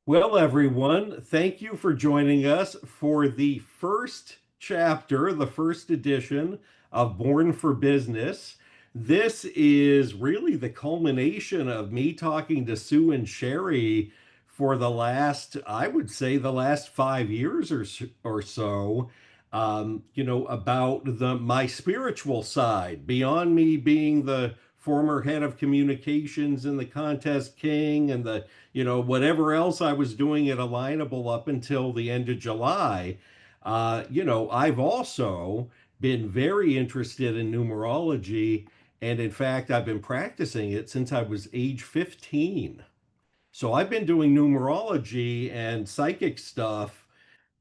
Well, everyone, thank you for joining us for the first chapter, the first edition of Born for Business. This is really the culmination of me talking to Sue and Sherry for the last, I would say, the last 5 years or so, about my spiritual side, beyond me being the former head of communications and the contest king and the whatever else I was doing at Alignable up until the end of July. I've also been very interested in numerology. And in fact, I've been practicing it since I was age 15. So I've been doing numerology and psychic stuff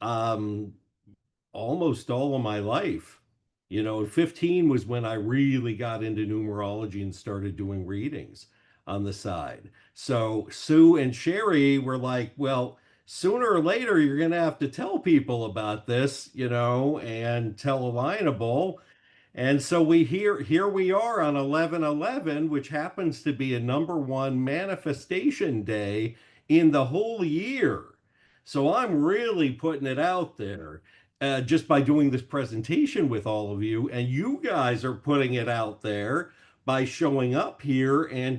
um, almost all of my life. 15 was when I really got into numerology and started doing readings on the side. So Sue and Sherry were like, well, sooner or later, you're going to have to tell people about this, and tell Alignable. And so here we are on 11/11, which happens to be a number one manifestation day in the whole year. So I'm really putting it out there just by doing this presentation with all of you, and you guys are putting it out there by showing up here and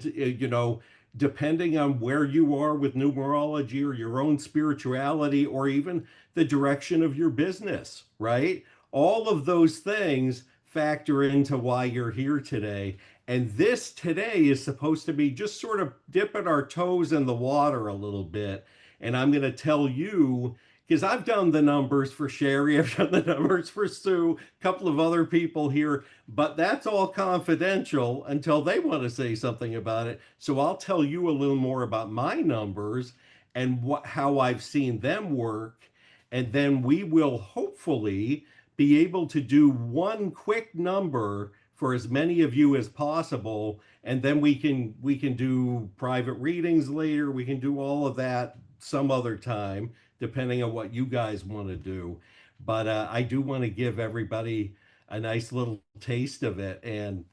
depending on where you are with numerology or your own spirituality or even the direction of your business, right? All of those things factor into why you're here today. And this today is supposed to be just sort of dipping our toes in the water a little bit. And I'm going to tell you, because I've done the numbers for Sherry, I've done the numbers for Sue, a couple of other people here, but that's all confidential until they want to say something about it. So I'll tell you a little more about my numbers and how I've seen them work. And then we will hopefully be able to do one quick number for as many of you as possible, and then we can do private readings later. We can do all of that some other time, depending on what you guys want to do. But I do want to give everybody a nice little taste of it. And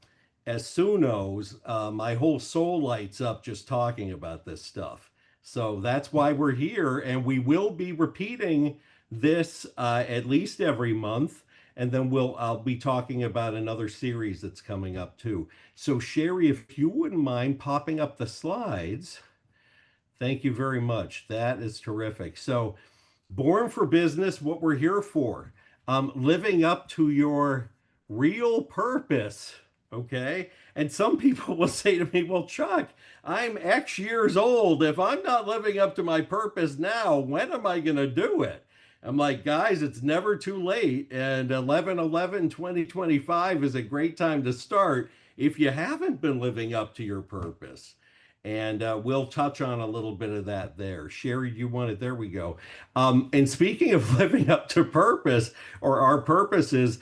as Sue knows, my whole soul lights up just talking about this stuff. So that's why we're here, and we will be repeating this at least every month, and then I'll be talking about another series that's coming up too. So Sherry, if you wouldn't mind popping up the slides, thank you very much. That is terrific. So Born for Business, what we're here for, living up to your real purpose. Okay. And some people will say to me, well, Chuck, I'm X years old. If I'm not living up to my purpose now, when am I going to do it? I'm like, guys, it's never too late. And 11/11/2025 is a great time to start if you haven't been living up to your purpose. And we'll touch on a little bit of that there. Sherry, you want it? There we go. And speaking of living up to purpose or our purposes,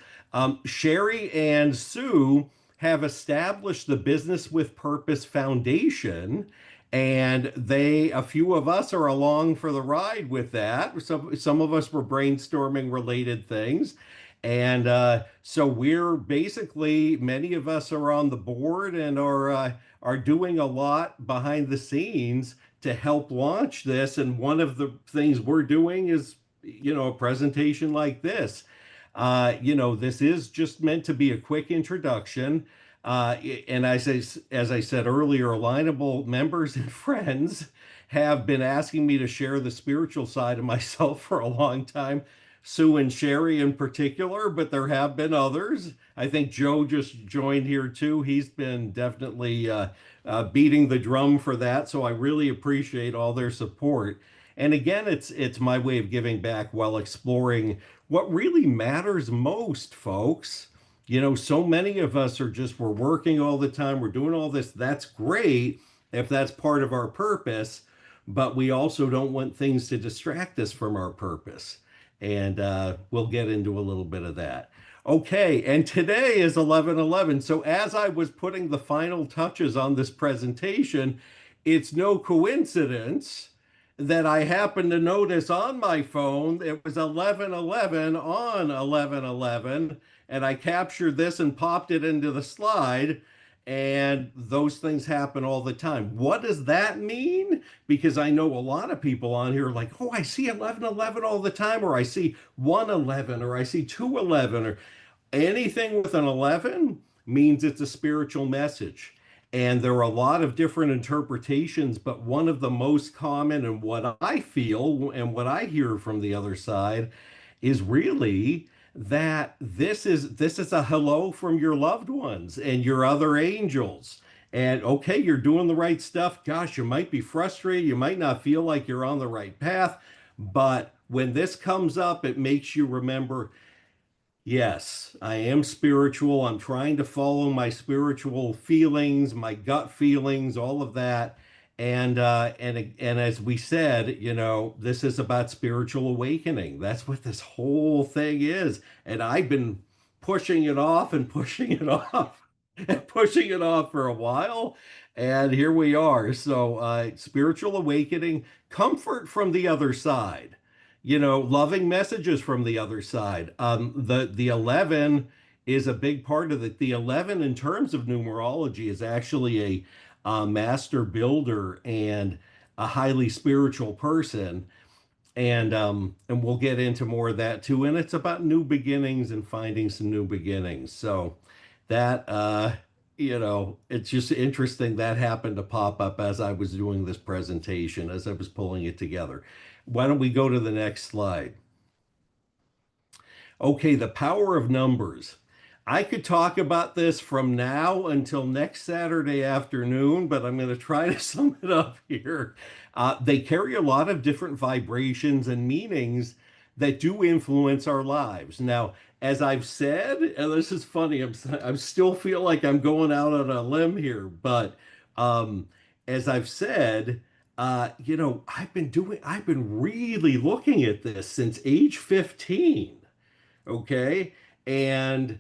Sherry and Sue have established the Business with Purpose Foundation. And a few of us are along for the ride with that. Some of us were brainstorming related things. And so we're basically, many of us are on the board and are doing a lot behind the scenes to help launch this. And one of the things we're doing is, a presentation like this. This is just meant to be a quick introduction. And as I said earlier, Alignable members and friends have been asking me to share the spiritual side of myself for a long time. Sue and Sherry in particular, but there have been others. I think Joe just joined here too. He's been definitely beating the drum for that. So I really appreciate all their support. And again, it's my way of giving back while exploring what really matters most, folks. So many of us we're working all the time, we're doing all this. That's great if that's part of our purpose, but we also don't want things to distract us from our purpose. And we'll get into a little bit of that. Okay, and today is 11/11. So as I was putting the final touches on this presentation, it's no coincidence that I happened to notice on my phone it was 11/11 on 11/11, and I captured this and popped it into the slide. And those things happen all the time. What does that mean? Because I know a lot of people on here are like, oh, I see 1111 all the time, or I see 111, or I see 211, or anything with an 11 means it's a spiritual message. And there are a lot of different interpretations, but one of the most common and what I feel and what I hear from the other side is really that this is a hello from your loved ones and your other angels. And okay, you're doing the right stuff. Gosh, you might be frustrated, you might not feel like you're on the right path, but when this comes up, it makes you remember, yes, I am spiritual. I'm trying to follow my spiritual feelings, my gut feelings, all of that. And as we said, this is about spiritual awakening. That's what this whole thing is. And I've been pushing it off and pushing it off and pushing it off for a while. And here we are. So, spiritual awakening, comfort from the other side, loving messages from the other side. The 11 is a big part of it. The 11, in terms of numerology, is actually a master builder and a highly spiritual person. And we'll get into more of that too. And it's about new beginnings and finding some new beginnings. So that it's just interesting that happened to pop up as I was doing this presentation, as I was pulling it together. Why don't we go to the next slide? Okay, the power of numbers. I could talk about this from now until next Saturday afternoon, but I'm going to try to sum it up here. They carry a lot of different vibrations and meanings that do influence our lives. Now, as I've said, and this is funny, I still feel like I'm going out on a limb here, but as I've said, I've been really looking at this since age 15. Okay. And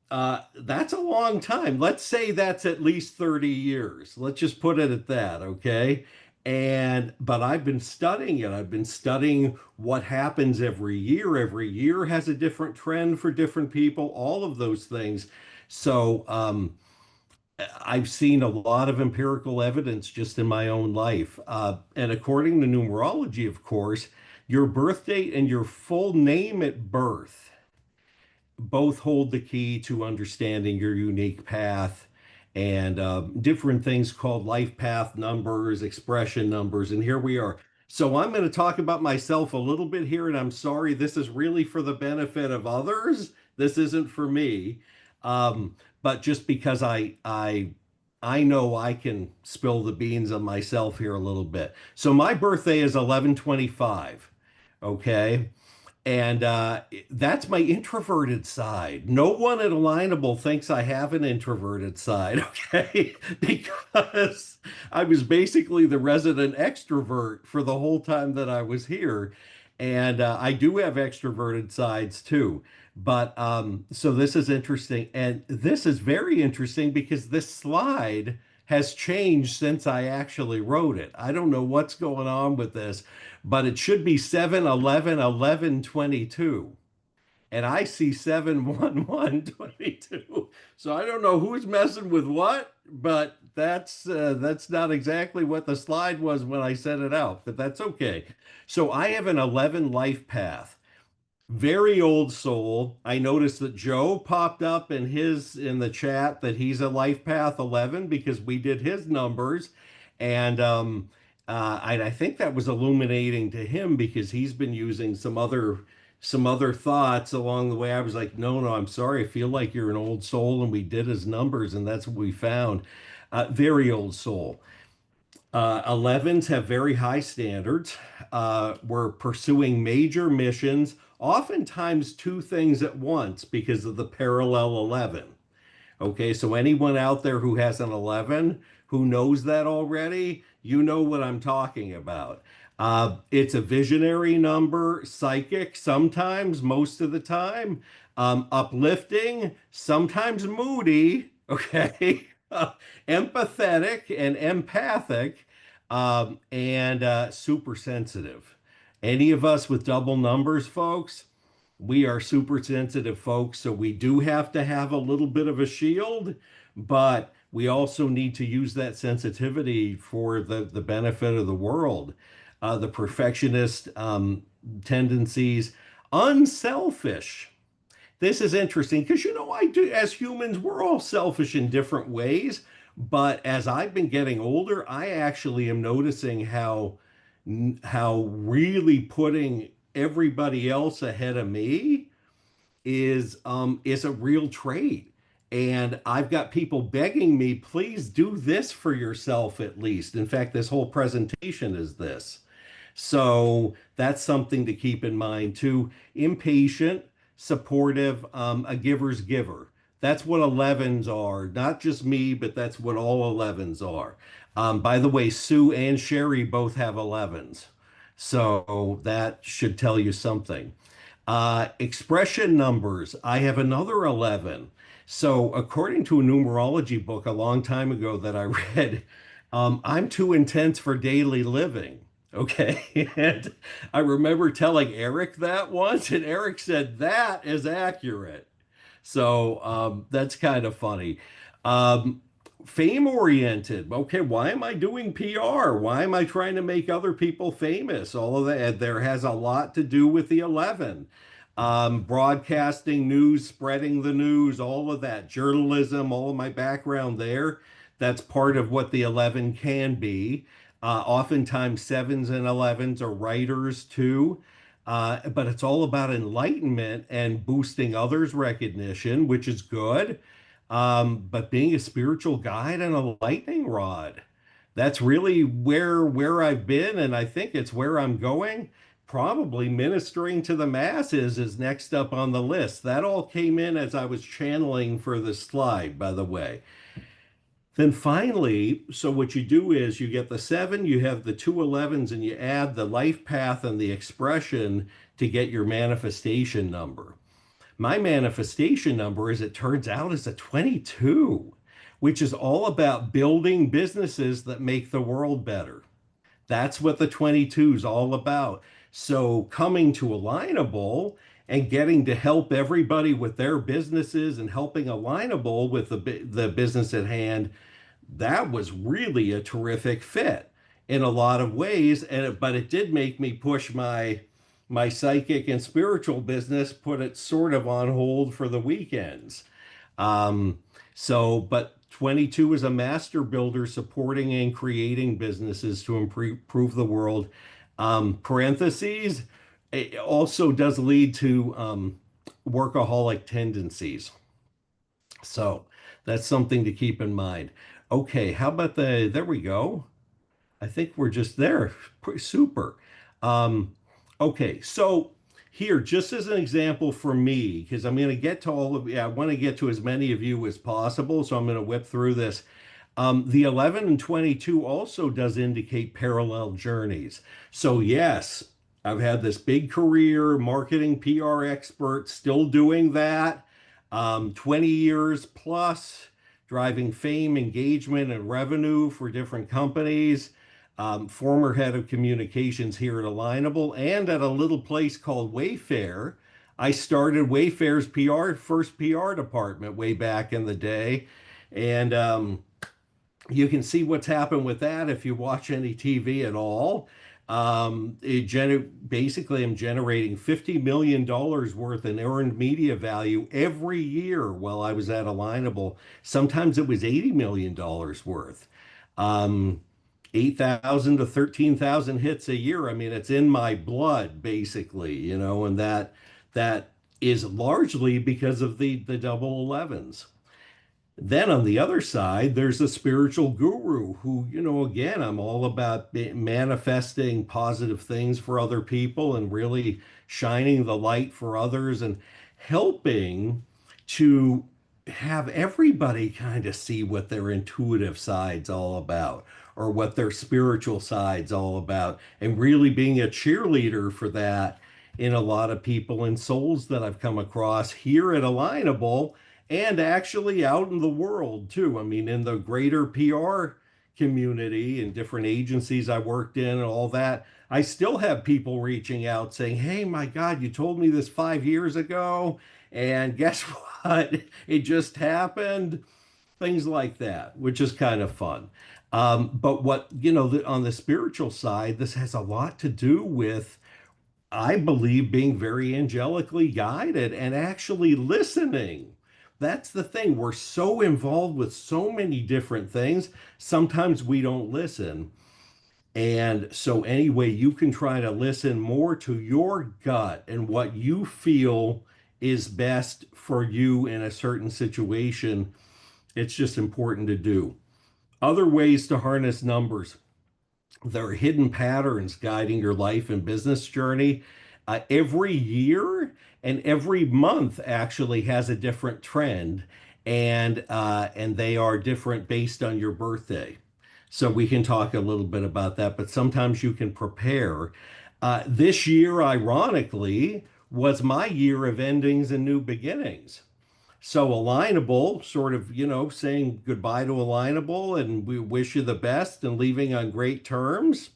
that's a long time. Let's say that's at least 30 years. Let's just put it at that. Okay. But I've been studying it. I've been studying what happens every year. Every year has a different trend for different people, all of those things. So, I've seen a lot of empirical evidence just in my own life. And according to numerology, of course, your birth date and your full name at birth both hold the key to understanding your unique path and different things called life path numbers, expression numbers. And here we are. So I'm going to talk about myself a little bit here, and I'm sorry, this is really for the benefit of others. This isn't for me. But just because I know I can spill the beans on myself here a little bit. So my birthday is 11/25. Okay. And that's my introverted side. No one at Alignable thinks I have an introverted side, okay? Because I was basically the resident extrovert for the whole time that I was here. And I do have extroverted sides too. But so this is interesting. And this is very interesting because this slide has changed since I actually wrote it. I don't know what's going on with this, but it should be 7/11/11/22. And I see 7/11/22. So I don't know who's messing with what, but that's not exactly what the slide was when I set it out, but that's okay. So I have an 11 life path. Very old soul. I noticed that Joe popped up in the chat that he's a life path 11 because we did his numbers. And I think that was illuminating to him because he's been using some other thoughts along the way. I was like, no, no, I'm sorry. I feel like you're an old soul, and we did his numbers, and that's what we found. Very old soul. 11s have very high standards. We're pursuing major missions, oftentimes two things at once because of the parallel 11. Okay, so anyone out there who has an 11 who knows that already, you know what I'm talking about. It's a visionary number, psychic sometimes, most of the time, uplifting, sometimes moody, okay, empathetic and empathic, and super sensitive. Any of us with double numbers, folks, we are super sensitive folks, so we do have to have a little bit of a shield, but we also need to use that sensitivity for the benefit of the world. The perfectionist tendencies, unselfish. This is interesting because, I do, as humans, we're all selfish in different ways. But as I've been getting older, I actually am noticing how really putting everybody else ahead of me is a real trait. And I've got people begging me, please do this for yourself at least. In fact, this whole presentation is this. So that's something to keep in mind too. Impatient, supportive, a giver's giver. That's what 11s are. Not just me, but that's what all 11s are. By the way, Sue and Sherry both have 11s. So that should tell you something. Expression numbers. I have another 11. So, according to a numerology book a long time ago that I read, I'm too intense for daily living. Okay. And I remember telling Eric that once, and Eric said that is accurate. So that's kind of funny. Um, Fame oriented. Okay, why am I doing PR? Why am I trying to make other people famous? All of that. There has a lot to do with the 11. Broadcasting news, spreading the news, all of that, journalism, all of my background there. That's part of what the 11 can be. Oftentimes, sevens and 11s are writers too. But it's all about enlightenment and boosting others' recognition, which is good. But being a spiritual guide and a lightning rod, that's really where I've been, and I think it's where I'm going. Probably ministering to the masses is next up on the list. That all came in as I was channeling for the slide, by the way. Then finally, so what you do is you get the seven, you have the two 11s, and you add the life path and the expression to get your manifestation number. My manifestation number, as it turns out, is a 22, which is all about building businesses that make the world better. That's what the 22 is all about. So coming to Alignable and getting to help everybody with their businesses and helping Alignable with the business at hand, that was really a terrific fit in a lot of ways. But it did make me push my psychic and spiritual business, put it sort of on hold for the weekends. Um, but 22 is a master builder supporting and creating businesses to improve the world. Parentheses, it also does lead to workaholic tendencies. So that's something to keep in mind. Okay, how about there we go. I think we're just there. Super. Um, okay, so here, just as an example for me, because I'm going to get to all of you, I want to get to as many of you as possible, so I'm going to whip through this. The 11 and 22 also does indicate parallel journeys. So yes, I've had this big career, marketing PR expert, still doing that. 20 years plus, driving fame, engagement, and revenue for different companies. Former head of communications here at Alignable and at a little place called Wayfair. I started Wayfair's first PR department way back in the day. And you can see what's happened with that if you watch any TV at all. Basically, I'm generating $50 million worth in earned media value every year while I was at Alignable. Sometimes it was $80 million worth. 8,000 to 13,000 hits a year. I mean, it's in my blood, basically, and that is largely because of the double 11s. Then on the other side, there's a spiritual guru who, again, I'm all about manifesting positive things for other people and really shining the light for others and helping to have everybody kind of see what their intuitive side's all about or what their spiritual side's all about and really being a cheerleader for that in a lot of people and souls that I've come across here at Alignable and actually out in the world too. I mean, in the greater PR community and different agencies I worked in and all that, I still have people reaching out saying, hey, my God, you told me this 5 years ago. And guess what? It just happened. things like that, which is kind of fun. But what, on the spiritual side, this has a lot to do with, I believe, being very angelically guided and actually listening. That's the thing. We're so involved with so many different things. Sometimes we don't listen. And so, anyway, you can try to listen more to your gut and what you feel is best for you in a certain situation. It's just important to do. Other ways to harness numbers. There are hidden patterns guiding your life and business journey. Every year and every month actually has a different trend, and they are different based on your birthday. So we can talk a little bit about that, but sometimes you can prepare. This year, ironically, was my year of endings and new beginnings. So Alignable, sort of, saying goodbye to Alignable and we wish you the best and leaving on great terms.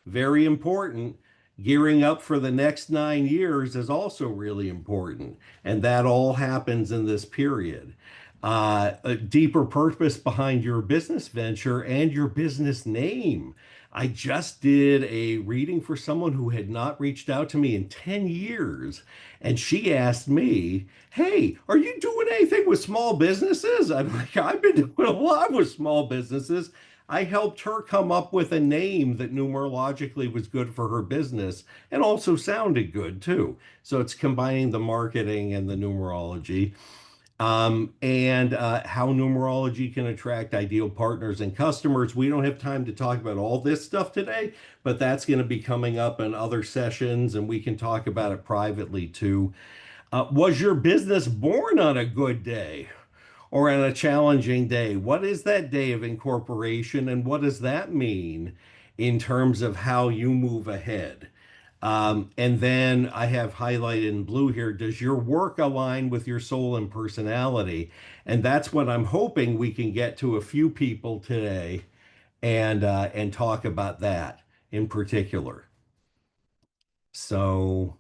Very important. Gearing up for the next 9 years is also really important. And that all happens in this period. A deeper purpose behind your business venture and your business name. I just did a reading for someone who had not reached out to me in 10 years. And she asked me, "Hey, are you doing anything with small businesses?" I'm like, "I've been doing a lot with small businesses." I helped her come up with a name that numerologically was good for her business and also sounded good too. So it's combining the marketing and the numerology. And how numerology can attract ideal partners and customers. We don't have time to talk about all this stuff today, but that's going to be coming up in other sessions, and we can talk about it privately too. Was your business born on a good day or on a challenging day? What is that day of incorporation, and what does that mean in terms of how you move ahead? And then I have highlighted in blue here, does your work align with your soul and personality? And that's what I'm hoping we can get to a few people today and talk about that in particular. So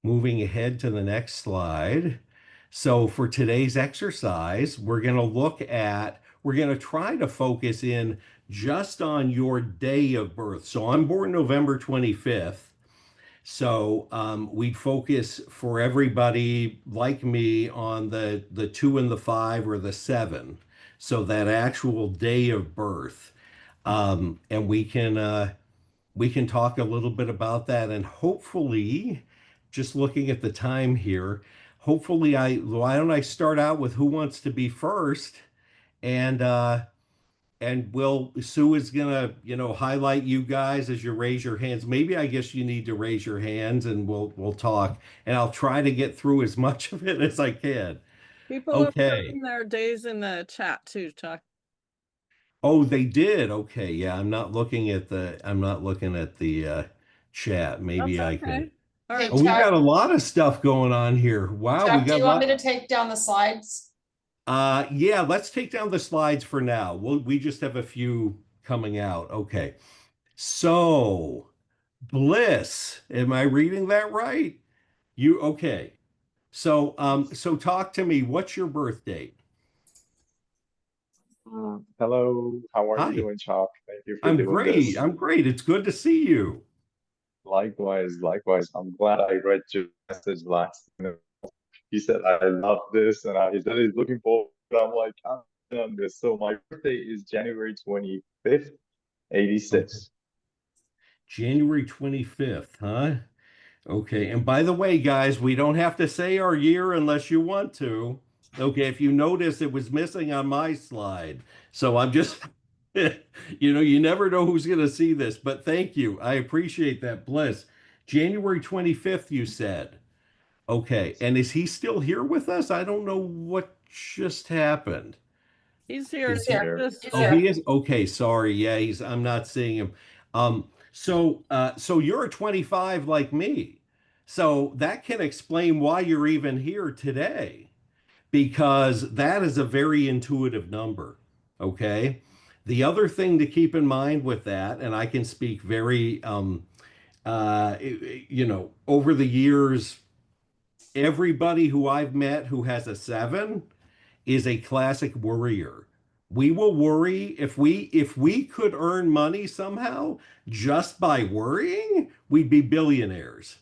moving ahead to the next slide. So for today's exercise, we're going to try to focus in just on your day of birth. So I'm born November 25th. So we'd focus for everybody like me on the 2 and the 5 or the 7. So that actual day of birth. And we can talk a little bit about that, and hopefully, just looking at the time here, hopefully why don't I start out with who wants to be first, and Sue is gonna, highlight you guys as you raise your hands. Maybe I guess you need to raise your hands and we'll talk, and I'll try to get through as much of it as I can. People have Okay. put their days in the chat too, Chuck. Oh, they did. Okay. Yeah, I'm not looking at the chat. That's Maybe I can. okay. All Hey, right. Oh, we got Chuck, a lot of stuff going on here. Wow, we Chuck, do got a you want me lot. to take down the slides? Yeah, let's take down the slides for now. We just have a few coming out. Okay. So, Bliss, am I reading that right? You okay. So talk to me. What's your birth date? Hello, how are you Hi. doing, Chuck? Thank you for I'm doing great. this. I'm great. It's good to see you. Likewise, likewise. I'm glad I read your message last night. He said, I love this, and he said he's looking forward. I'm like, I'm on this. So my birthday is January 25th, Okay. 86. January 25th, huh? Okay. And by the way, guys, we don't have to say our year unless you want to. Okay. If you notice, it was missing on my slide. So I'm just, you never know who's going to see this, but thank you. I appreciate that, Bliss. January 25th, you said. Okay. And is he still here with us? I don't know what just happened. He's here. He's here. Just, He's Oh, here. he is? Okay, sorry. Yeah, I'm not seeing him. So you're a 25 like me. So that can explain why you're even here today, because that is a very intuitive number. Okay. The other thing to keep in mind with that, and I can speak very, over the years, everybody who I've met who has a 7 is a classic worrier. We will worry if we could earn money somehow just by worrying, we'd be billionaires.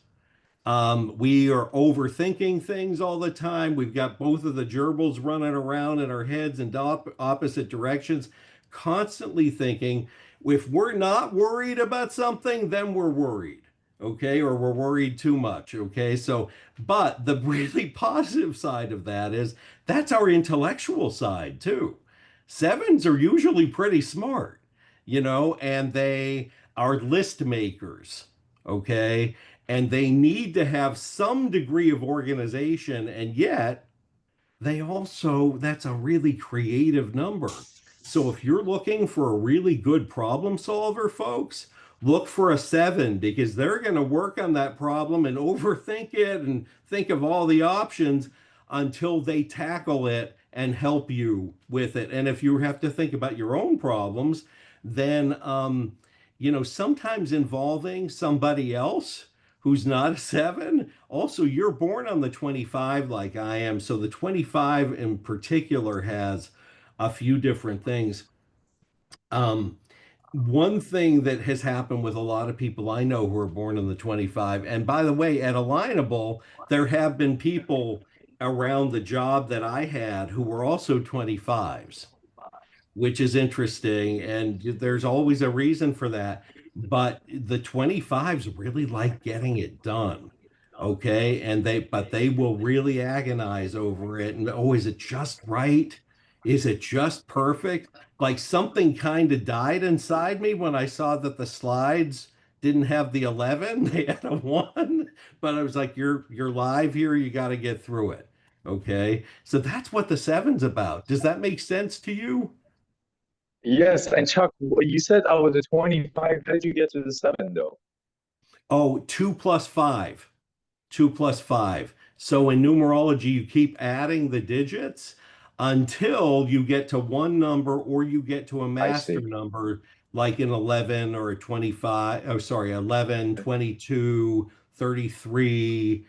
We are overthinking things all the time. We've got both of the gerbils running around in our heads in opposite directions, constantly thinking. If we're not worried about something, then we're worried, okay? Or we're worried too much, okay? So, but the really positive side of that is that's our intellectual side too. Sevens are usually pretty smart, and they are list makers, okay? And they need to have some degree of organization, and yet that's a really creative number. So if you're looking for a really good problem solver, folks, look for a seven because they're going to work on that problem and overthink it and think of all the options until they tackle it and help you with it. And if you have to think about your own problems, then sometimes involving somebody else who's not a seven. Also, you're born on the 25 like I am. So the 25 in particular has a few different things. Um, One thing that has happened with a lot of people I know who are born in the 25, and by the way, at Alignable, there have been people around the job that I had who were also 25s, which is interesting. And there's always a reason for that. But the 25s really like getting it done. Okay. But they will really agonize over it. And oh, is it just right? Is it just perfect? Like something kind of died inside me when I saw that the slides didn't have the 11, they had a one. But I was like, you're live here. You got to get through it. Okay. So that's what the seven's about. Does that make sense to you? Yes, and Chuck, you said I was a 25. How did you get to the seven though? Oh, 2 plus 5. 2 plus 5. So in numerology, you keep adding the digits until you get to one number or you get to a I master see. number like an 11 or a 25. Oh, sorry, 11, 22, 33.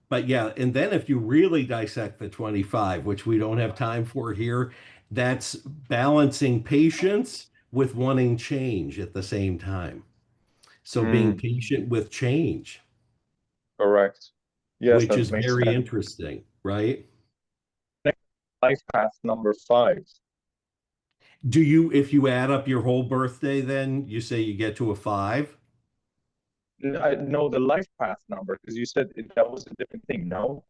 But yeah, and then if you really dissect the 25, which we don't have time for here, that's balancing patience with wanting change at the same time. So being Mm, patient with change, correct. Yes, which that is makes very sense. interesting, right? Life path number five. If you add up your whole birthday, then you say you get to a five? I know the life path number because you said that was a different thing. No?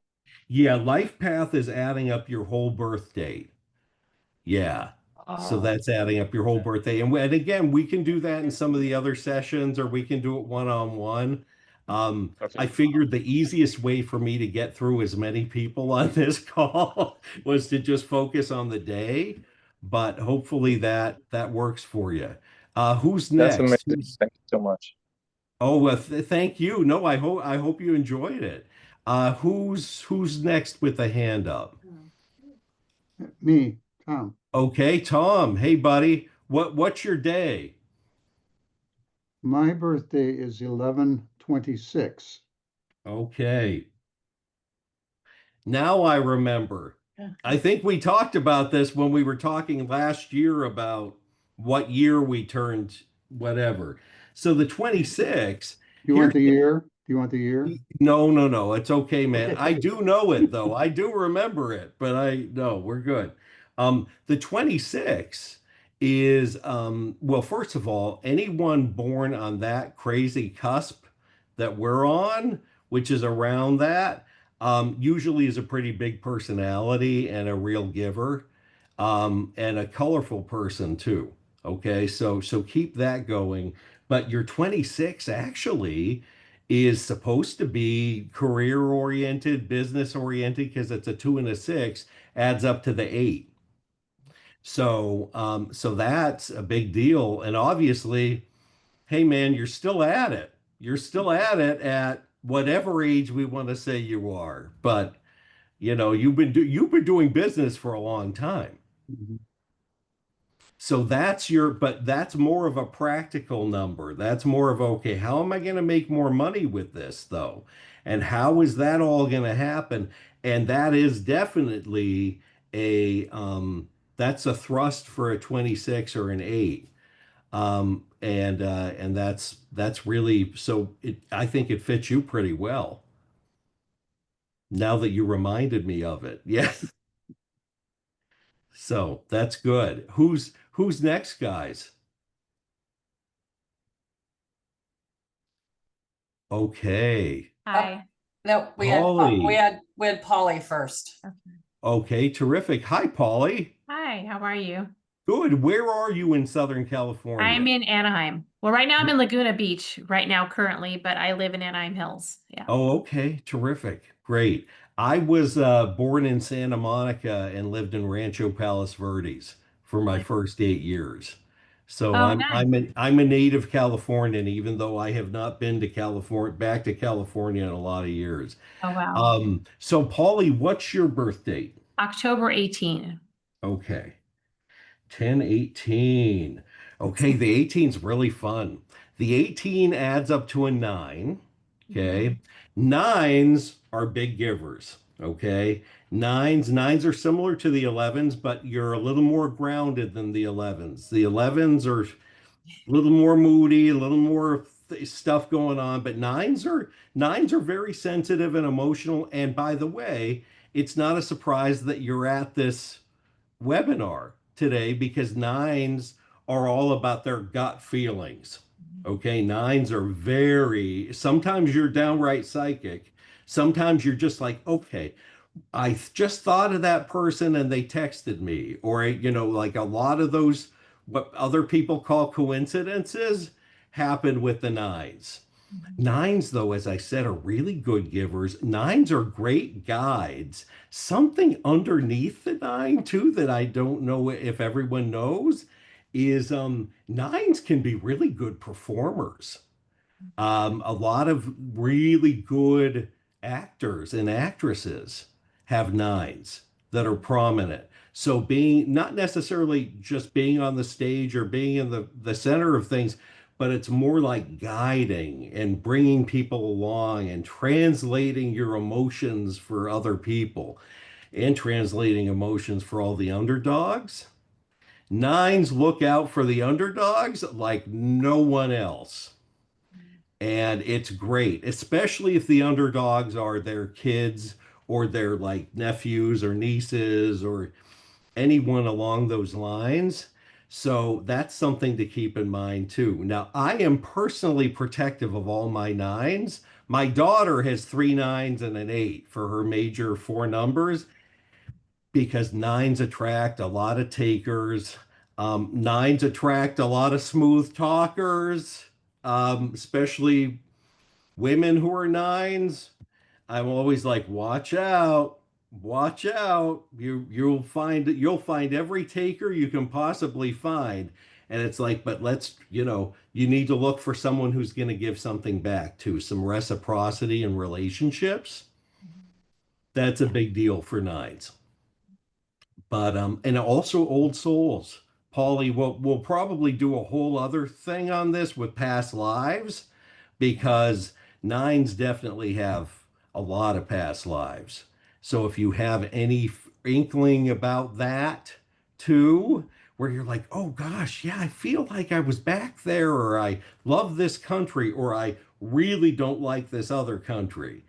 Yeah, life path is adding up your whole birth date. Yeah. So Ah, that's adding up your whole birthday. And again, we can do that in some of the other sessions, or we can do it one-on-one. I okay. figured the easiest way for me to get through as many people on this call was to just focus on the day, but hopefully that works for you. Who's That's next? amazing. Thank you so much. Oh, well, thank you. No, I hope you enjoyed it. Who's next with the hand up? Me, Tom. Okay, Tom. Hey, buddy. What's your day? My birthday is 11/26. Okay. Now I remember. I think we talked about this when we were talking last year about what year we turned whatever. So the 26, Do you want here's the year? Do you want the year? no, no, no. It's okay, man. I Okay. do know it though. I do remember it, but I no, we're good. The 26 is well, first of all, anyone born on that crazy cusp that we're on, which is around that, usually is a pretty big personality and a real giver, and a colorful person too. Okay, so keep that going. But your 26 actually is supposed to be career oriented, business oriented, because it's a 2 and a 6, adds up to the 8. So that's a big deal. And obviously, hey man, you're still at it. You're still at it at whatever age we want to say you are. But you've been doing business for a long time. Mhm. So but that's more of a practical number. That's more of, okay, how am I going to make more money with this though? And how is that all going to happen? And that is definitely a That's a thrust for a 26 or an 8. And that's really so I think it fits you pretty well now that you reminded me of it. Yes. So that's good. Who's next, guys? Okay. Hi. No, Polly. we had Polly first. Okay, terrific. Hi, Polly. Hi, how are you? Good. Where are you in Southern California? I'm in Anaheim. Well, right now I'm in Laguna Beach right now currently, but I live in Anaheim Hills. Yeah. Oh, okay. Terrific. Great. I was born in Santa Monica and lived in Rancho Palos Verdes for my first 8 years. So Oh, I'm a native Californian, even though I have not been to back to California in a lot of years. Oh, wow. So Paulie, what's your birth date? October 18. Okay. 10/18. Okay, the 18 is really fun. The 18 adds up to a 9. Okay. Nines are big givers. Okay. Nines are similar to the 11s, but you're a little more grounded than the 11s. The 11s are a little more moody, a little more stuff going on, but nines are very sensitive and emotional. And by the way, it's not a surprise that you're at this webinar today because nines are all about their gut feelings. Okay, nines are sometimes you're downright psychic. Sometimes you're just like, okay, I just thought of that person and they texted me. Or, like a lot of those, what other people call coincidences, happen with the nines. Nines, though, as I said, are really good givers. Nines are great guides. Something underneath the nine, too, that I don't know if everyone knows is nines can be really good performers. A lot of really good actors and actresses have nines that are prominent. So being not necessarily just being on the stage or being in the center of things, but it's more like guiding and bringing people along and translating your emotions for other people and translating emotions for all the underdogs. Nines look out for the underdogs like no one else. And it's great, especially if the underdogs are their kids or their like nephews or nieces or anyone along those lines. So that's something to keep in mind too. Now, I am personally protective of all my nines. My daughter has 3 9s and an 8 for her major 4 numbers because nines attract a lot of takers. Nines attract a lot of smooth talkers, especially women who are nines. I'm always like, watch out. You'll find every taker you can possibly find. And it's like, but you need to look for someone who's going to give something back too, some reciprocity in relationships. That's a big deal for nines. But and also old souls. Paulie, we'll probably do a whole other thing on this with past lives because nines definitely have a lot of past lives. So if you have any inkling about that too, where you're like, oh gosh, yeah, I feel like I was back there, or I love this country, or I really don't like this other country.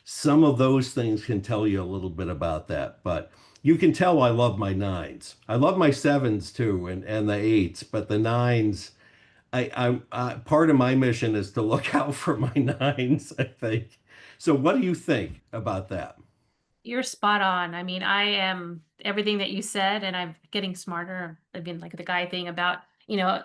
Some of those things can tell you a little bit about that, but you can tell I love my nines. I love my sevens too, and the eights, but the nines, part of my mission is to look out for my nines, I think. So what do you think about that? You're spot on. I mean, I am everything that you said, and I'm getting smarter. I've been like the guy thing about,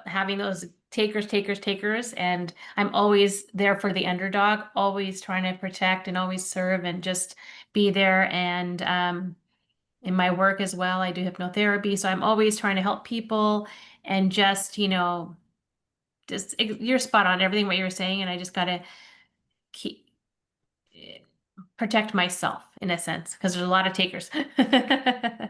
having those takers, and I'm always there for the underdog, always trying to protect and always serve and just be there. And in my work as well, I do hypnotherapy, so I'm always trying to help people and you're spot on everything what you're saying, and I just gotta keep protect myself in a sense because there's a lot of takers.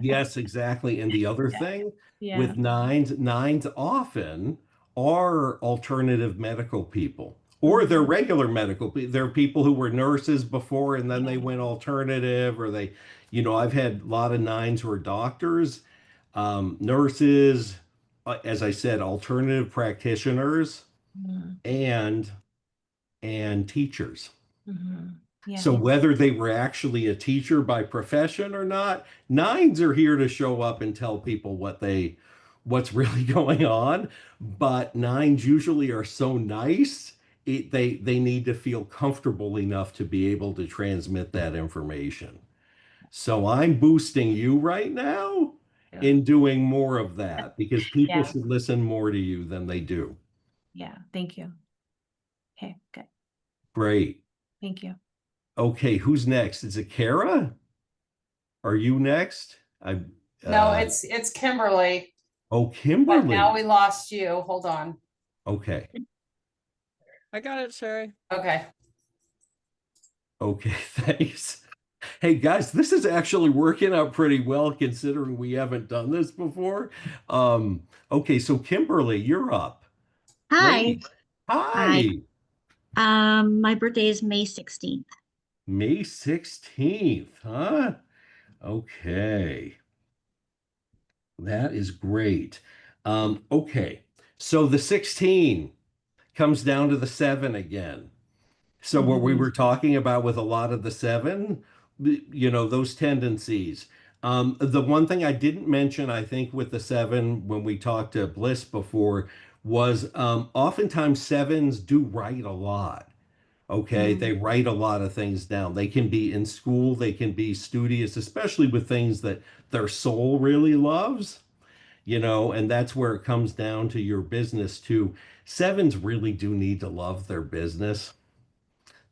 Yes, exactly. And the other thing Yeah. with nines often are alternative medical people, or they're regular medical people. They're people who were nurses before and then they went alternative, or I've had a lot of nines who are doctors. nurses, as I said, alternative practitioners, Mhm. and teachers. Mhm. Yeah. So whether they were actually a teacher by profession or not, nines are here to show up and tell people what's really going on. But nines usually are so nice, they need to feel comfortable enough to be able to transmit that information. So I'm boosting you right now Yeah. in doing more of that because people Yeah. should listen more to you than they do. Yeah. Thank you. Okay, good. Great. Thank you. Okay, who's next? Is it Kara? Are you next? I No, uh it's Kimberly, oh, but now we Kimberly. lost you. Hold on. Okay. I got it, Sherry. Okay. Okay, thanks. Hey guys, this is actually working out pretty well considering we haven't done this before. Okay, so Kimberly, you're up. Hi. Great. Hi. Hi. My birthday is May 16th. May 16th, huh? Okay. That is great. Okay. So the 16 comes down to the 7 again. So what we Mhm. were talking about with a lot of the 7, those tendencies. The one thing I didn't mention, I think, with the 7 when we talked to Bliss before was oftentimes sevens do write a lot. Okay, Mm. they write a lot of things down. They can be in school, they can be studious, especially with things that their soul really loves, and that's where it comes down to your business too. Sevens really do need to love their business.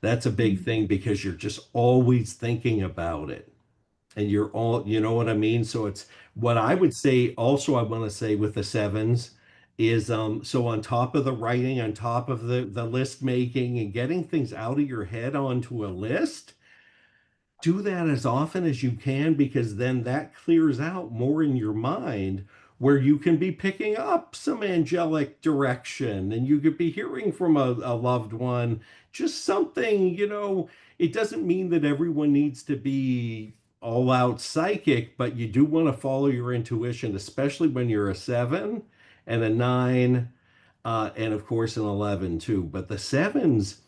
That's a big Mm. thing because you're just always thinking about it. And you're all, you know what I mean? So it's what I would say also I want to say with the sevens is so on top of the writing, on top of the list making and getting things out of your head onto a list, do that as often as you can because then that clears out more in your mind where you can be picking up some angelic direction and you could be hearing from a loved one just something, it doesn't mean that everyone needs to be all out psychic, but you do want to follow your intuition, especially when you're a 7 and a 9, and of course an 11 too. But the sevens,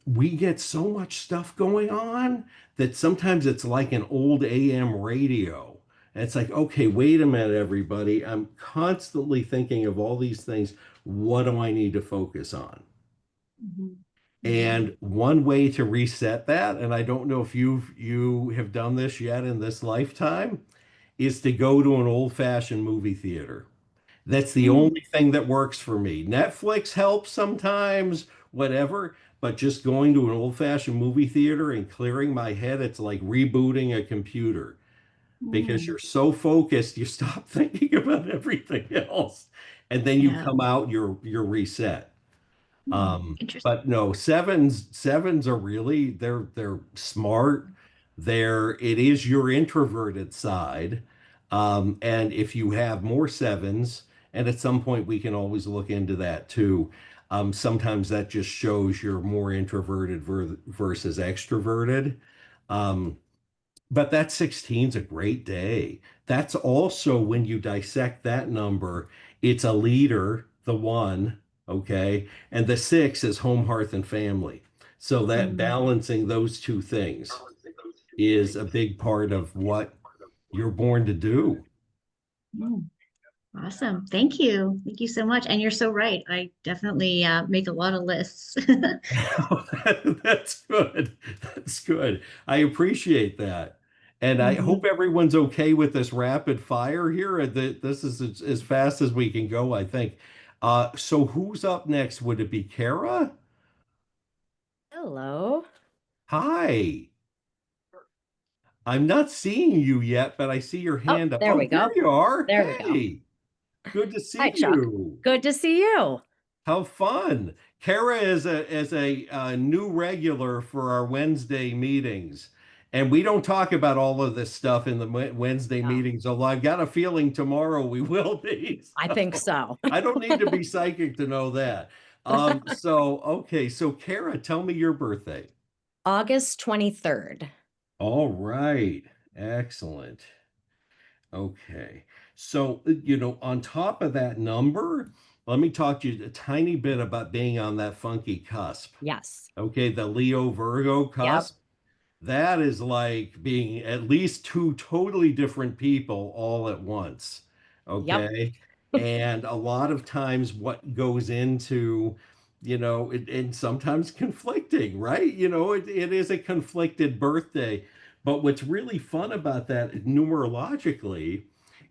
we get so much stuff going on that sometimes it's like an old AM radio. And it's like, okay, wait a minute, everybody. I'm constantly thinking of all these things. What do I need to focus on? Mhm. And one way to reset that, and I don't know if you have done this yet in this lifetime, is to go to an old-fashioned movie theater. That's the Mm. only thing that works for me. Netflix helps sometimes, whatever, but just going to an old-fashioned movie theater and clearing my head, it's like rebooting a computer because Mm. you're so focused, you stop thinking about everything else, and then you Yeah. come out, you're reset. Interesting. But no, sevens are really they're smart. It is your introverted side. And if you have more sevens, and at some point we can always look into that too. Sometimes that just shows you're more introverted versus extroverted. Um, but that 16 is a great day. That's also when you dissect that number, it's a leader, the 1, okay? And the 6 is home, hearth, and family. So that Mm. balancing those two things is a big part of what you're born to do. Mm. Awesome. Thank you. Thank you so much. And you're so right. I definitely make a lot of lists. That's good. That's good. I appreciate that. And I Mhm. hope everyone's okay with this rapid fire here. This is as fast as we can go, I think. So who's up next? Would it be Kara? Hello. Hi. I'm not seeing you yet, but I see your Oh, hand up. there Oh, we there go. you are. There we go. Hey, good to Hi, see Chuck. you. Good to see you. How fun. Kara is a new regular for our Wednesday meetings. And we don't talk about all of this stuff in the Wednesday Oh, meetings, although I've got a feeling tomorrow we will be. I think so. I don't need to be psychic to know that. Okay, so Kara, tell me your birthday. August 23rd. All right, excellent. Okay. So, on top of that number, let me talk to you a tiny bit about being on that funky cusp. Yes. Okay, the Leo Virgo Yep. cusp. That is like being at least two totally different people all at once. Yep. Okay. And a lot of times what goes into, and sometimes conflicting, right? It is a conflicted birthday. But what's really fun about that numerologically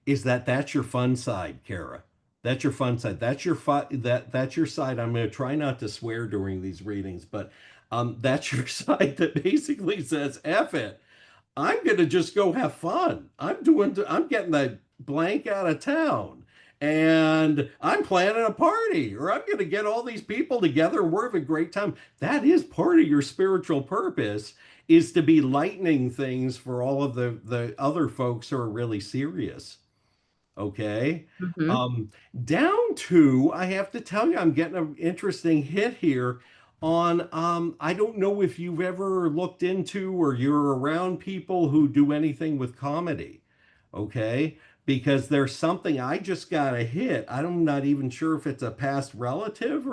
is that that's your fun side, Kara. That's your fun side. That's your side. I'm going to try not to swear during these readings, but that's your side that basically says, F it. I'm gonna just go have fun. I'm getting the blank out of town. And I'm planning a party, or I'm gonna get all these people together and we're having a great time. That is part of your spiritual purpose, is to be lightening things for all of the other folks who are really serious. Okay. Mhm. Um, Down to, I have to tell you, I'm getting an interesting hit here on, I don't know if you've ever looked into or you're around people who do anything with comedy. Okay. Because there's something I just got a hit. I'm not even sure if it's a past relative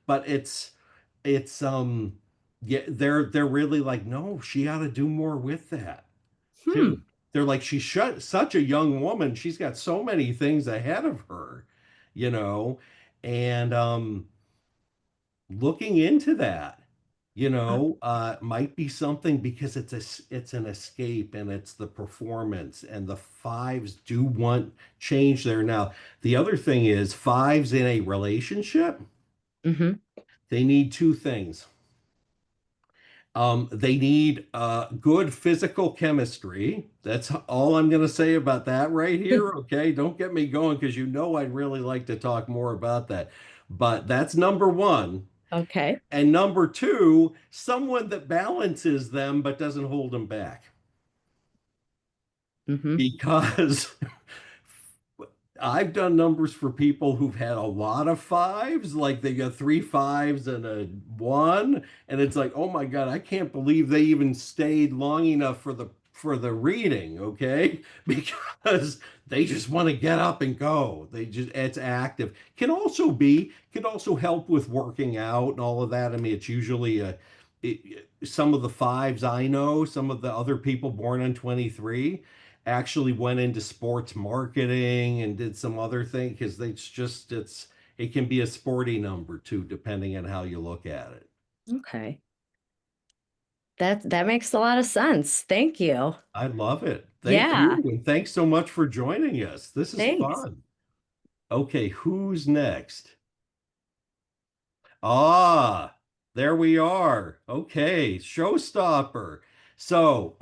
but it's yeah, they're really like, no, she ought to do more with that Hmm. too. They're like, such a young woman. She's got so many things ahead of her, you know, and looking into that, might be something because it's an escape and it's the performance and the fives do want change there. Now, the other thing is fives in a relationship, Mhm. they need two things. They need good physical chemistry. That's all I'm going to say about that right here. Okay. Don't get me going because I'd really like to talk more about that. But that's number one. Okay. And number two, someone that balances them but doesn't hold them back. Mhm. Because I've done numbers for people who've had a lot of fives, like they got three fives and a one, and it's like, oh my God, I can't believe they even stayed long enough for the reading, okay? Because they just want to get up and go. It's active. Can also help with working out and all of that. I mean, it's usually some of the fives I know, some of the other people born on 23 actually went into sports marketing and did some other thing because it can be a sporty number too, depending on how you look at it. Okay. That makes a lot of sense. Thank you. I love it. Thank Yeah. you. And thanks so much for joining us. This is Thanks. fun. Okay, who's next? Ah, there we are. Okay, showstopper. So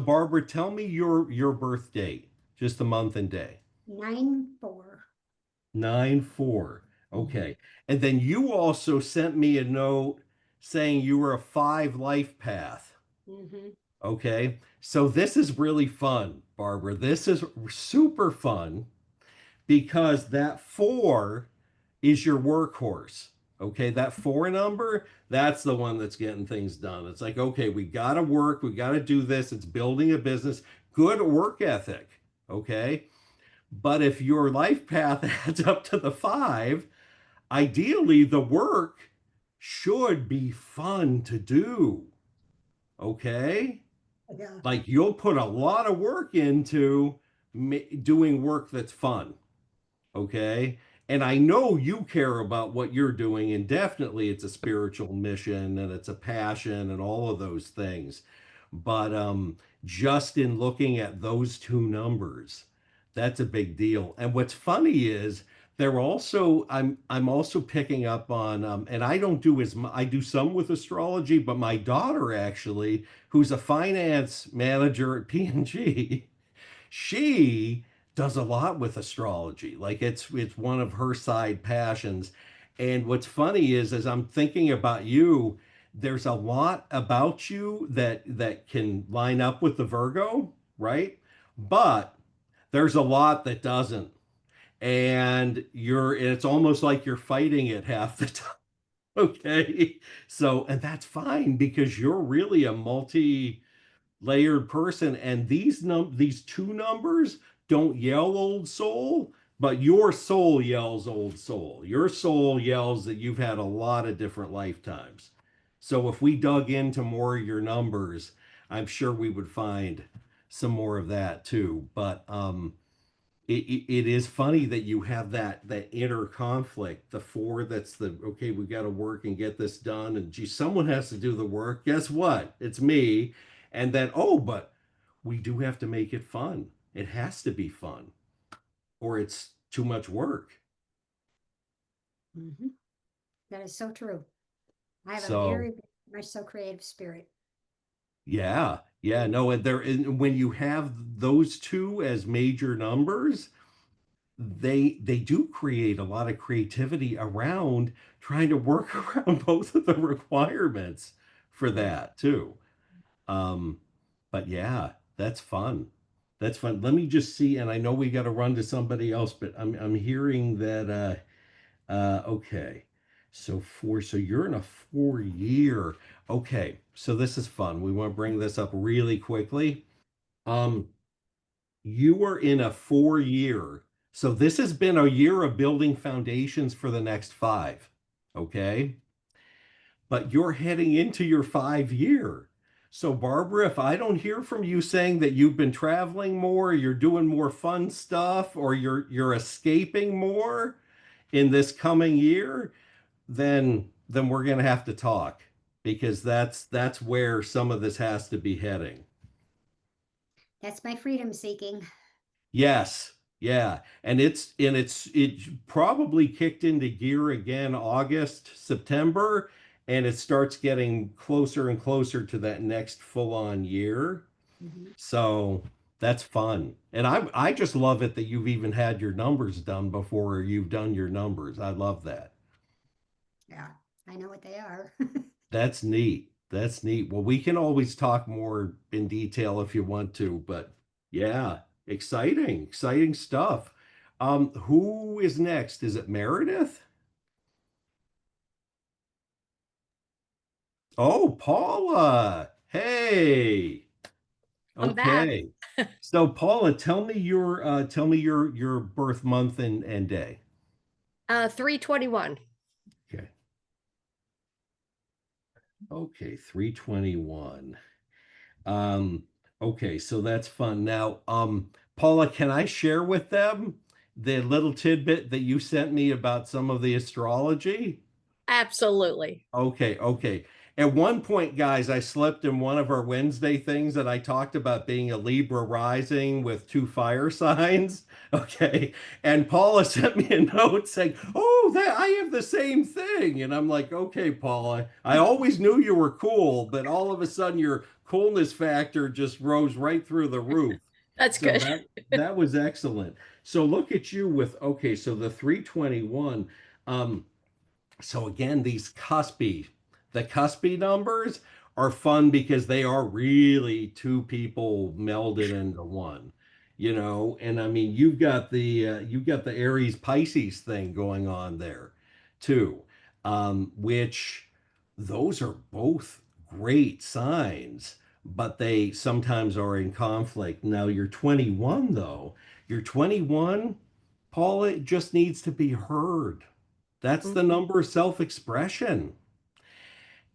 Barbara, tell me your birth date, just the month and day. 9/4. 9/4. Okay. And then you also sent me a note saying you were a five life path. Mm-hmm. Okay. So this is really fun, Barbara. This is super fun because that four is your workhorse. Okay. That four number, that's the one that's getting things done. It's like, okay, we got to work. We got to do this. It's building a business, good work ethic. Okay. But if your life path adds up to the five, ideally the work should be fun to do. Okay? Yeah. Like you'll put a lot of work into doing work that's fun. Okay. And I know you care about what you're doing, and definitely it's a spiritual mission and it's a passion and all of those things. But just in looking at those two numbers, that's a big deal. And what's funny is I'm also picking up on and I don't do I do some with astrology, but my daughter actually, who's a finance manager at P&G, she does a lot with astrology. Like it's one of her side passions. And what's funny is as I'm thinking about you, there's a lot about you that can line up with the Virgo, right? But there's a lot that doesn't. And it's almost like you're fighting it half the time. Okay. So, and that's fine because you're really a multi layered person, and these two numbers don't yell old soul, but your soul yells old soul. Your soul yells that you've had a lot of different lifetimes. So if we dug into more of your numbers, I'm sure we would find some more of that too. But it is funny that you have that inner conflict. The four, that's the okay, we got to work and get this done, and gee, someone has to do the work. Guess what? It's me. And then, oh, but we do have to make it fun. It has to be fun, or it's too much work. That is so true. I have a So very much so creative spirit. yeah, yeah, no, and when you have those two as major numbers, they do create a lot of creativity around trying to work around both of the requirements for that too. Um, but yeah, that's fun. That's fun. Let me just see, and I know we got to run to somebody else, but I'm hearing that okay. So you're in a 4 year. Okay, so this is fun. We want to bring this up really quickly. Um, you were in a 4 year. So this has been a year of building foundations for the next five. Okay. But you're heading into your 5 year. So, Barbara, if I don't hear from you saying that you've been traveling more, you're doing more fun stuff, or you're escaping more in this coming year, then we're gonna have to talk because that's where some of this has to be heading. That's my freedom seeking. Yes. Yeah. And it probably kicked into gear again August, September, and it starts getting closer and closer to that next full-on year. So that's fun. And I just love it that you've even had your numbers done before you've done your numbers. I love that. Yeah, I know what they are. That's neat. That's neat. Well, we can always talk more in detail if you want to, but yeah, exciting, exciting stuff. Who is next? Is it Meredith? Oh, Paula. Hey. I'm back. Okay. So Paula, tell me your birth month and day. 321. Okay. Okay, 321. Um, okay, so that's fun. Now, Paula, can I share with them the little tidbit that you sent me about some of the astrology? Absolutely. Okay, okay. At one point, guys, I slept in one of our Wednesday things and I talked about being a Libra rising with two fire signs. Okay. And Paula sent me a note saying, oh, that I have the same thing. And I'm like, okay, Paula, I always knew you were cool, but all of a sudden your coolness factor just rose right through the roof. That's So good. that was excellent. So look at you with okay, so the 321. So again, the cuspy numbers are fun because they are really two people melded into one, and I mean, you've got the Aries Pisces thing going on there too, which those are both great signs, but they sometimes are in conflict. Now you're 21 though. You're 21, Paula, it just needs to be heard. That's the number of self-expression.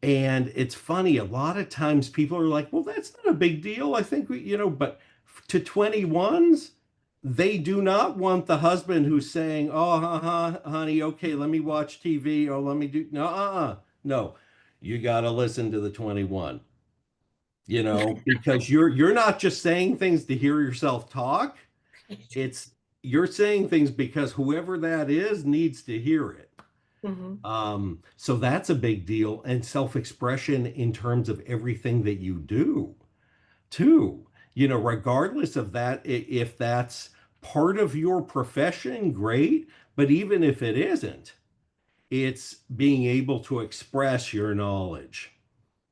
And it's funny, a lot of times people are like, well, that's not a big deal. I think but to 21s, they do not want the husband who's saying, oh, honey, okay, let me watch TV or let me do, no, no, you got to listen to the 21, because you're not just saying things to hear yourself talk. It's you're saying things because whoever that is needs to hear it. So that's a big deal, and self-expression in terms of everything that you do, too. Regardless of that, if that's part of your profession, great. But even if it isn't, it's being able to express your knowledge,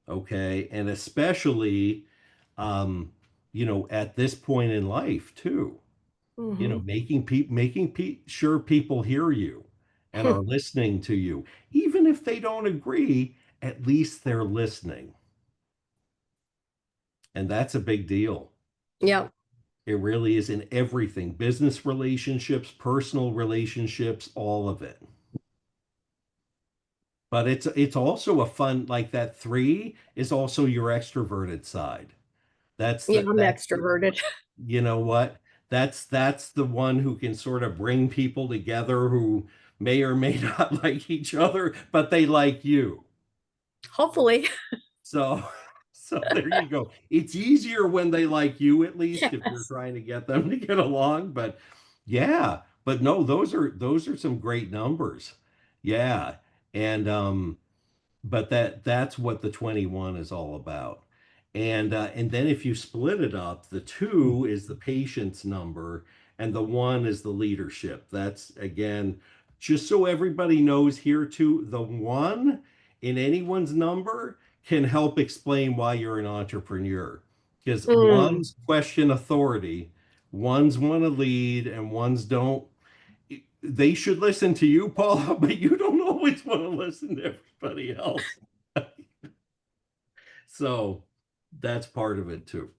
okay? And especially, at this point in life, too. Sure people hear you and are listening to you, even if they don't agree, at least they're listening, and that's a big deal. Yep. It really is in everything, business relationships, personal relationships, all of it. But it's also a fun, like that 3 is also your extroverted side. Yeah, I'm That's extroverted. you know what? That's the one who can sort of bring people together who may or may not like each other, but they like you. Hopefully. So so there you go. It's easier when they like you, at least if you're Yes. trying to get them to get along. But yeah, but no, those are some great numbers. Yeah. And but that's what the 21 is all about. And then if you split it up, the 2 is the patience number and the 1 is the leadership. That's again, just so everybody knows here too, the 1 in anyone's number can help explain why you're an entrepreneur. Because Mm. ones question authority, ones want to lead, and ones don't. They should listen to you, Paula, but you don't always want to listen to everybody else. So that's part of it too.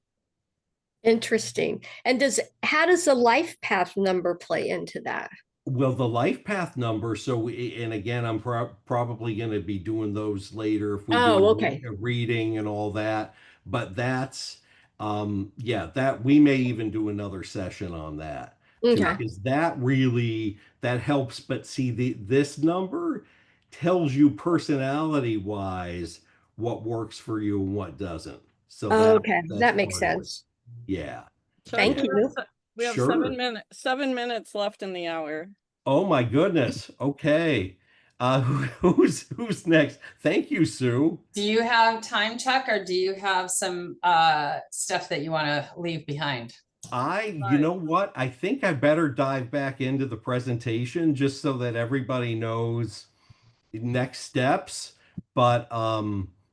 Interesting. And how does the life path number play into that? Well, the life path number. So, and again, I'm probably going to be doing those later if we do Oh, okay. a reading and all that. But that's, yeah, that we may even do another session on that too, Okay. because that really that helps. But see, this number tells you personality wise what works for you and what doesn't. So Okay, that's that makes part of it. sense. Yeah. Shelly, Thank Yeah. you. we have Sure. 7 minutes left in the hour. Oh my goodness. Okay. Who's next? Thank you, Sue. Do you have time check or do you have some stuff that you want to leave behind? You know what? I think I better dive back into the presentation just so that everybody knows next steps. But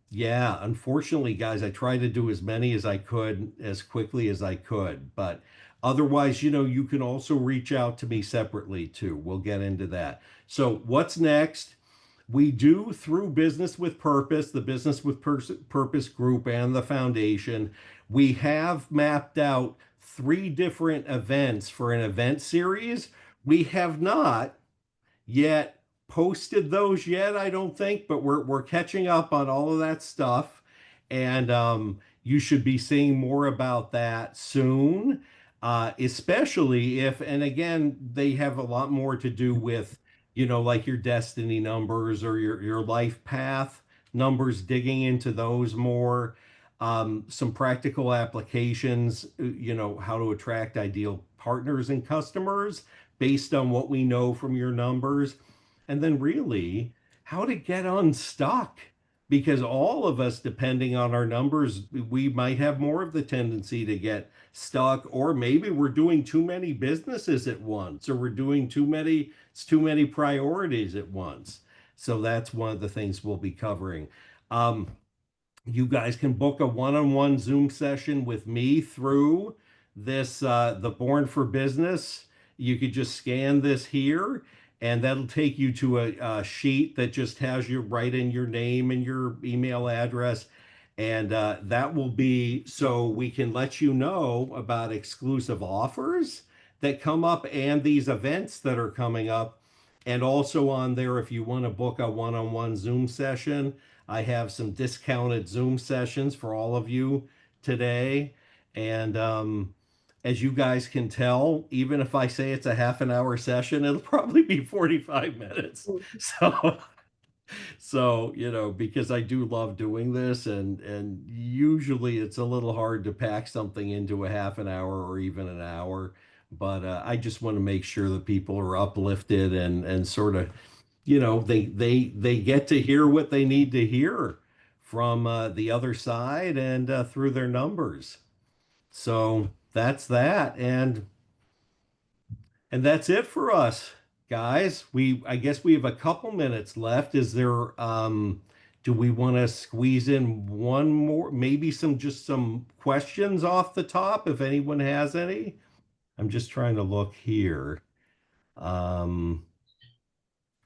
yeah, unfortunately, guys, I tried to do as many as I could as quickly as I could. But otherwise, you can also reach out to me separately too. We'll get into that. So what's next? We do through Business with Purpose, the Business with Purpose group and the foundation. We have mapped out 3 different events for an event series. We have not yet posted those yet, I don't think, but we're catching up on all of that stuff. And you should be seeing more about that soon, especially if, and again, they have a lot more to do with, like your destiny numbers or your life path numbers, digging into those more. Some practical applications, how to attract ideal partners and customers based on what we know from your numbers. And then, really, how to get unstuck. Because all of us, depending on our numbers, we might have more of the tendency to get stuck, or maybe we're doing too many businesses at once, or we're doing too many priorities at once. So that's one of the things we'll be covering. You guys can book a one-on-one Zoom session with me through this, the Born for Business. You could just scan this here, and that'll take you to a sheet that just has you write in your name and your email address. And that will be so we can let you know about exclusive offers that come up and these events that are coming up. And also on there, if you want to book a one-on-one Zoom session, I have some discounted Zoom sessions for all of you today. And as you guys can tell, even if I say it's a half an hour session, it'll probably be 45 minutes. So, because I do love doing this, and usually it's a little hard to pack something into a half an hour or even an hour. But I just want to make sure that people are uplifted and sort of, they get to hear what they need to hear from the other side and through their numbers. So that's that, and that's it for us, guys. I guess we have a couple minutes left. Is there do we want to squeeze in one more, maybe just some questions off the top if anyone has any? I'm just trying to look here. Um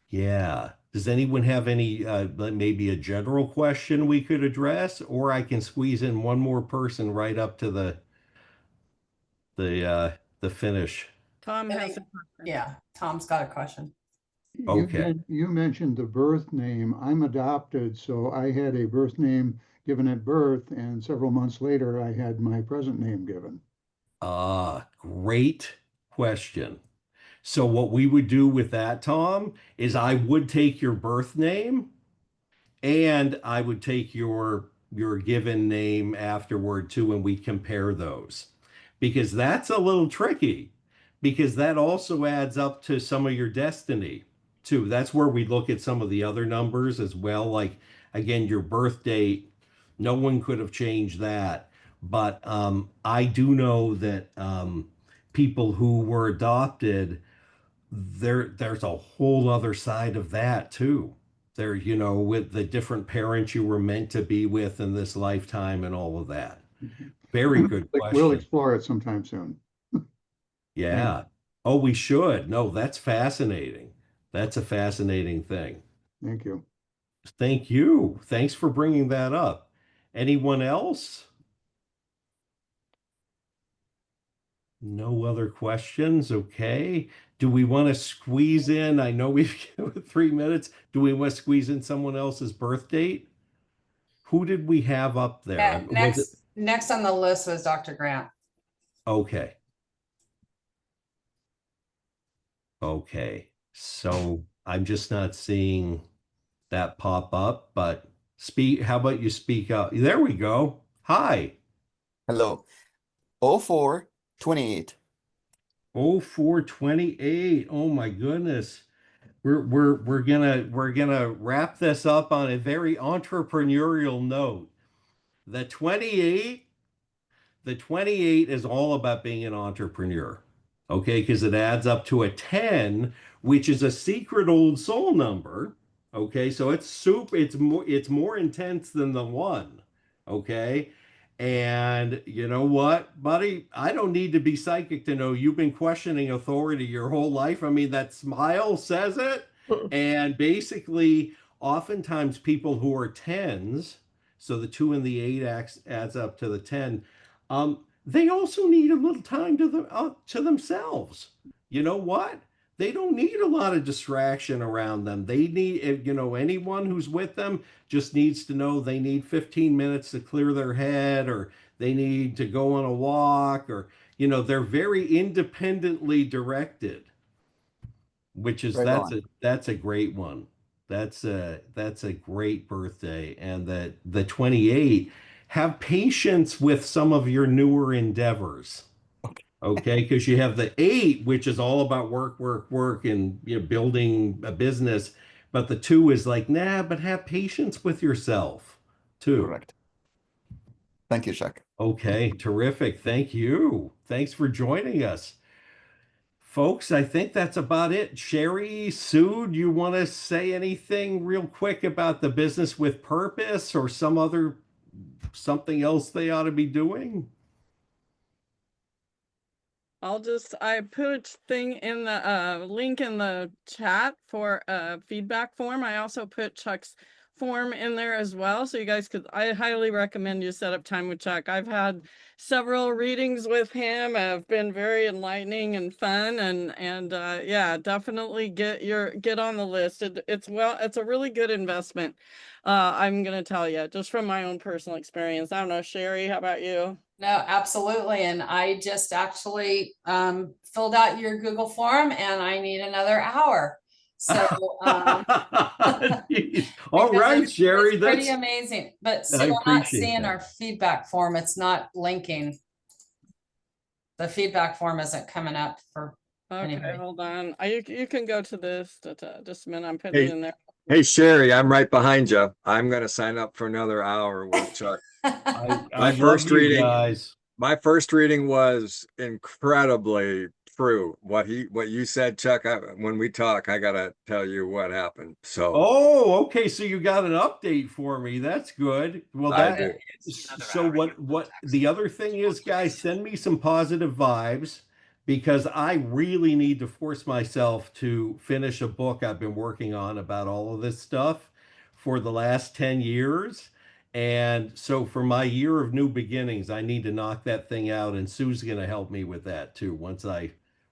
yeah. Does anyone have any maybe a general question we could address, or I can squeeze in one more person right up to the the finish. Tom I has think- a question. Yeah, Tom's got a question. Okay. You mentioned the birth name. I'm adopted, so I had a birth name given at birth, and several months later, I had my present name given. Great question. So what we would do with that, Tom, is I would take your birth name and I would take your given name afterward too, and we compare those. Because that's a little tricky, because that also adds up to some of your destiny too. That's where we look at some of the other numbers as well. Like again, your birth date, no one could have changed that. But I do know that people who were adopted, there's a whole other side of that too. There, you know, with the different parents you were meant to be with in this lifetime and all of that. Very good We'll question. explore it sometime soon. Yeah. Oh, we should. No, that's fascinating. That's a fascinating thing. Thank you. Thank you. Thanks for bringing that up. Anyone else? No other questions? Okay. Do we want to squeeze in? I know we've given 3 minutes. Do we want to squeeze in someone else's birth date? Who did we have up there? Was it Next on the list was Dr. Grant. okay? Okay. So I'm just not seeing that pop up, but how about you speak up? There we go. Hi. Hello. 0428. 0428. Oh my goodness. We're gonna wrap this up on a very entrepreneurial note. The 28 the 28 is all about being an entrepreneur. Okay, because it adds up to a 10, which is a secret old soul number. Okay, so it's more intense than the 1. Okay. And you know what, buddy? I don't need to be psychic to know you've been questioning authority your whole life. I mean, that smile says it. And basically, oftentimes people who are 10s, so the 2 and the 8 adds up to the 10, they also need a little time to themselves. You know what? They don't need a lot of distraction around them. They need, you know, anyone who's with them just needs to know they need 15 minutes to clear their head, or they need to go on a walk, or, you know, they're very independently directed, which is Right that's a great one. That's a great birthday. And the 28, have patience with some of your newer endeavors. Okay, because you have the 8, which is all about work, work, work, and you know, building a business. But the 2 is like, nah, but have patience with yourself too. Correct. Thank you, Chuck. Okay, terrific. Thank you. Thanks for joining us. Folks, I think that's about it. Sherry, Sue, do you want to say anything real quick about the business with purpose, or something else they ought to be doing? I put a thing in the link in the chat for a feedback form. I also put Chuck's form in there as well, so you guys I highly recommend you set up time with Chuck. I've had several readings with him, have been very enlightening and fun, and yeah, definitely get on the list. It's a really good investment. I'm gonna tell you, just from my own personal experience. I don't know, Sherry, how about you? No, absolutely. And I just actually filled out your Google form, and I need another hour. So All because right, Sherry, it's pretty that's amazing. But I Sue, I'm not appreciate seeing that. our feedback form. It's not linking. The feedback form isn't coming up for Okay, anybody. hold on. You can go to this. Just a minute. I'm putting it in there. Hey, Sherry, I'm right behind you. I'm going to sign up for another hour with Chuck. I My love first you reading, guys. my first reading was incredibly true. What you said, Chuck, when we talk, I got to tell you what happened. So Oh, okay. So you got an update for me. That's good. Well, I do. so what the other thing is, guys, send me some positive vibes, because I really need to force myself to finish a book I've been working on about all of this stuff for the last 10 years. And so for my year of new beginnings, I need to knock that thing out, and Sue's going to help me with that too once I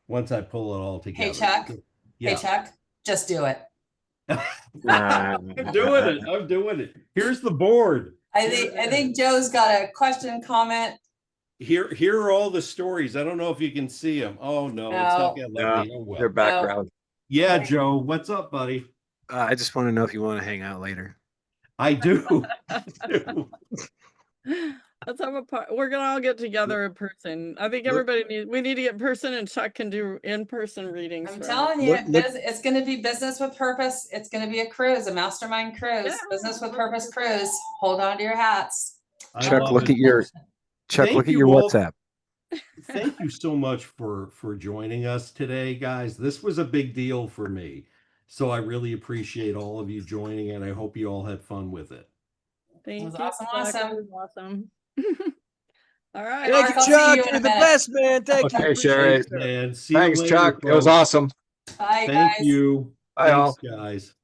pull it all together. Hey, Chuck. Yeah. Hey, Chuck, just do it. I'm doing it. I'm doing it. Here's the board. I think Joe's got a question, comment. Here are all the stories. I don't know if you can see them. Oh no, it's not gonna let me. Oh well. Their background. Yeah, Joe, what's up, buddy? I just want to know if you want to hang out later. I do. Let's have a part. We're gonna all get together in person. I think we need to get in person, and Chuck can do in-person readings. I'm for telling us. you, it's going to be business with purpose. It's going to be a cruise, a mastermind cruise, Yeah. business with purpose cruise. Hold on to your hats. Chuck, look at your Thank your you all. WhatsApp. Thank you so much for joining us today, guys. This was a big deal for me. So I really appreciate all of you joining, and I hope you all had fun with it. Thank It was you. awesome, Chuck. awesome. It was awesome. All right. Thank Mark, you, I'll see Chuck. you in You're a the minute. best, man. Thank you. Okay, Appreciate Sherry. it, sir. And see you Thanks, later, Chuck. It was folks. awesome. Bye, Thank guys. you. Bye, all. Thanks, guys.